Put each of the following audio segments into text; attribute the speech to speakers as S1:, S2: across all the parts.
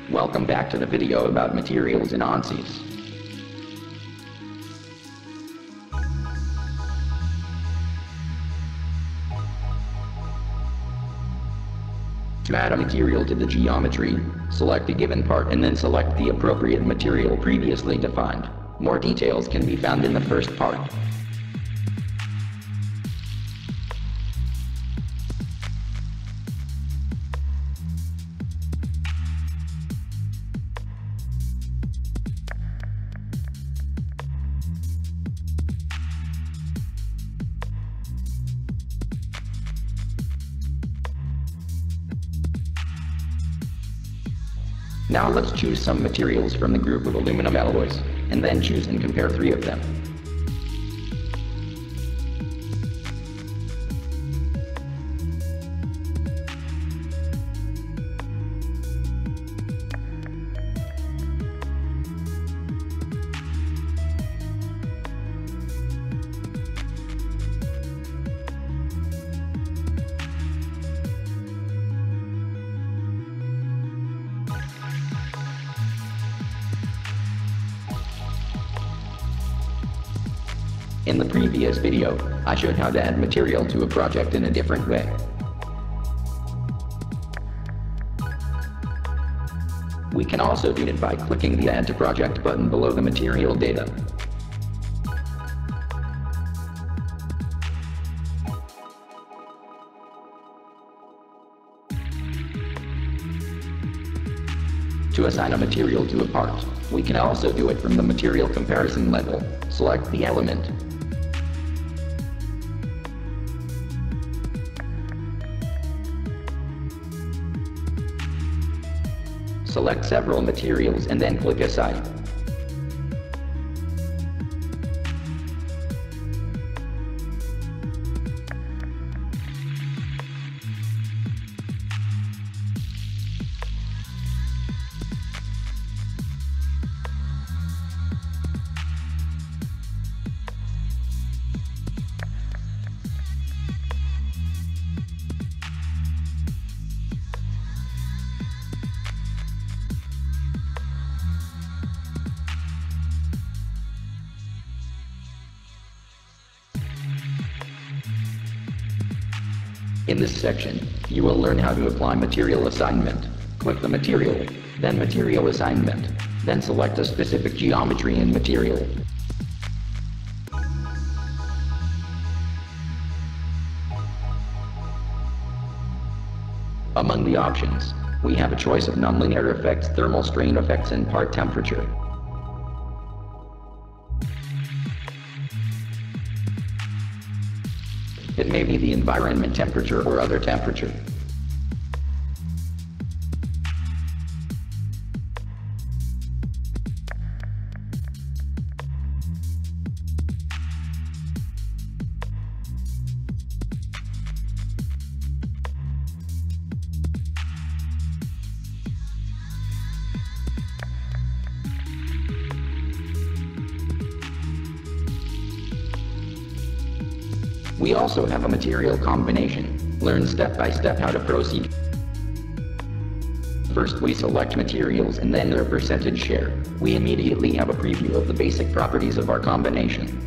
S1: Welcome back to the video about materials in Ansys. To add a material to the geometry, select a given part and then select the appropriate material previously defined. More details can be found in the first part. Now let's choose some materials from the group of aluminum alloys, and then choose and compare 3 of them. In the previous video, I showed how to add material to a project in a different way. We can also do it by clicking the Add to Project button below the material data. To assign a material to a part, we can also do it from the material comparison level. Select the element. Select several materials and then click Assign. In this section, you will learn how to apply material assignment. Click the material, then material assignment, then select a specific geometry and material. Among the options, we have a choice of nonlinear effects, thermal strain effects, and part temperature. It may be the environment temperature or other temperature. We also have a material combination. Learn step by step how to proceed. First we select materials and then their percentage share. We immediately have a preview of the basic properties of our combination.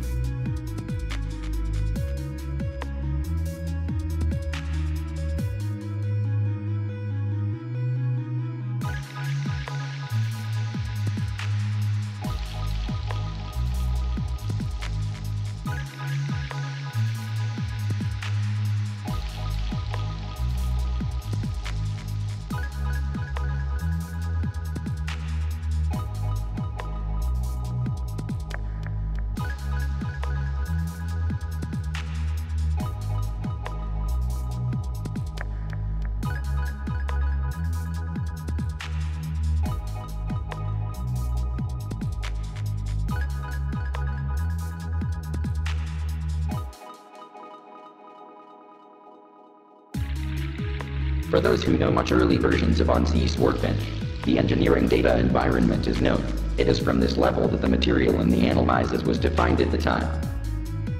S1: For those who know much early versions of Ansys Workbench, the engineering data environment is known. It is from this level that the material in the analysis was defined at the time.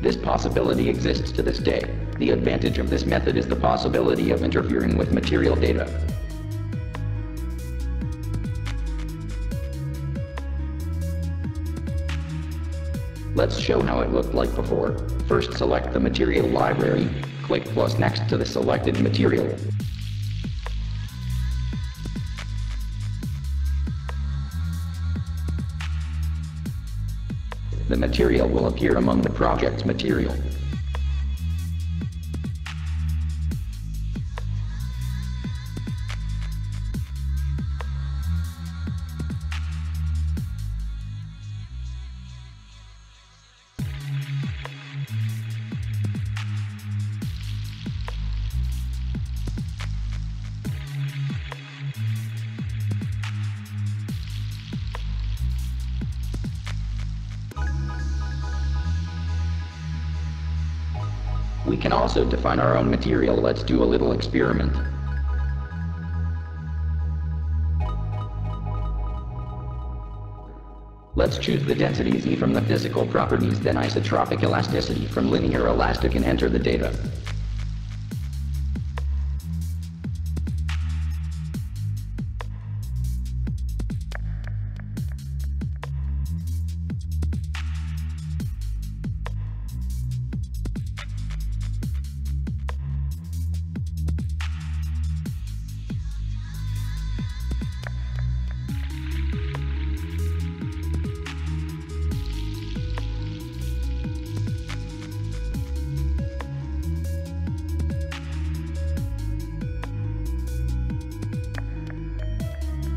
S1: This possibility exists to this day. The advantage of this method is the possibility of interfering with material data. Let's show how it looked like before. First, select the material library. Click plus next to the selected material. The material will appear among the project's material. We can also define our own material. Let's do a little experiment. Let's choose the density Z from the physical properties, then isotropic elasticity from linear elastic, and enter the data.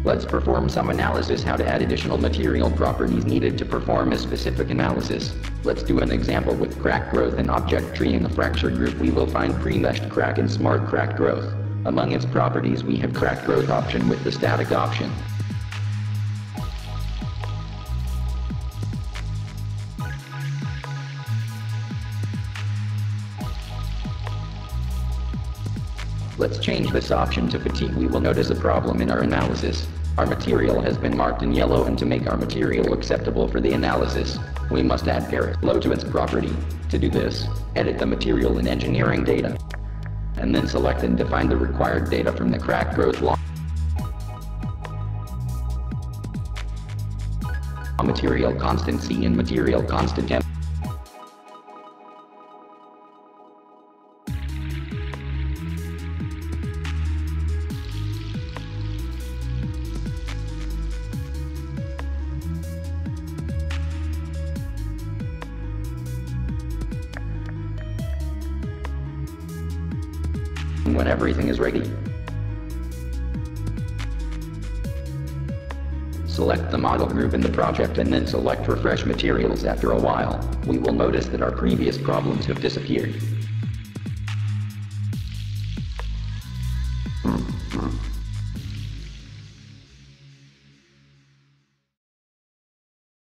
S1: Let's perform some analysis how to add additional material properties needed to perform a specific analysis. Let's do an example with crack growth and object tree. In the fracture group we will find pre-meshed crack and smart crack growth. Among its properties we have crack growth option with the static option. Let's change this option to fatigue. We will notice a problem in our analysis. Our material has been marked in yellow, and to make our material acceptable for the analysis, we must add Pari low to its property. To do this, edit the material in engineering data, and then select and define the required data from the crack growth law. Material constant C and material constant M. When everything is ready, select the model group in the project and then select refresh materials. After a while, we will notice that our previous problems have disappeared.